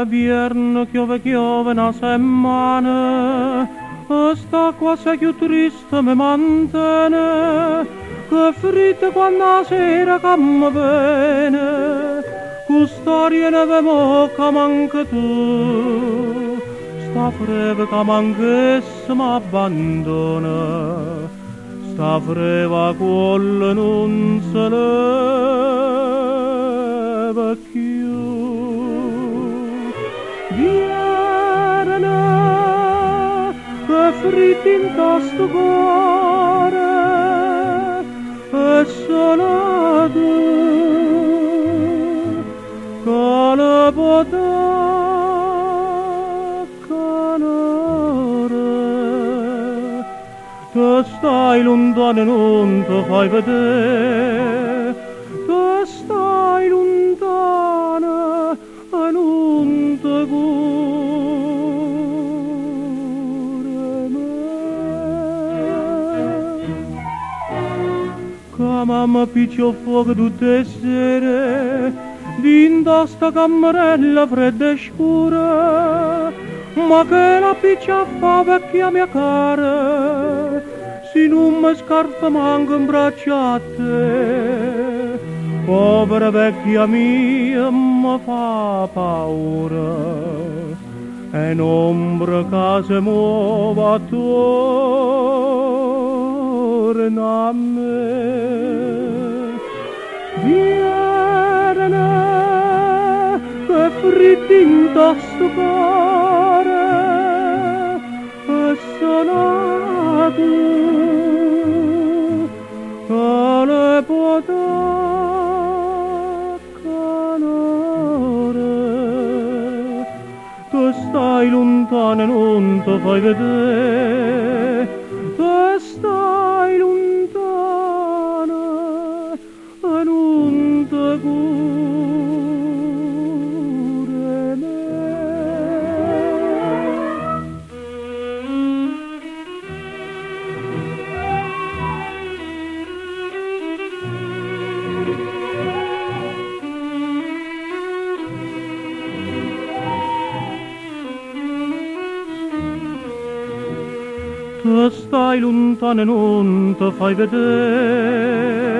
vierno chiove una settimana, sta qua sei più triste mi mantene, che fritta quando la sera che mi viene, con storia ne vemo manca tu, sta freve che manchesse m'abbandona, sta freva quella non se leva più. Viene che fritti in tasto cuore e solo tu che le potrà calore. Tu stai lontano e non ti fai vedere, tu stai lontano e non ti cura me. Che mamma picchia il fuoco tutte le sere, dinta sta camerella fredda e scura, ma che la piccia fa vecchia mia cara, se non mi scarpa manco in braccia a te, povera vecchia mia mi fa paura, e un'ombra che si muove attorno a me. Viene che fritti in tasto cuore e sono tu che le potrà calore. Tu stai lontano e non ti fai vedere, tu stai lontano e non ti cura me. Tu stai lontano e non ti fai vedere,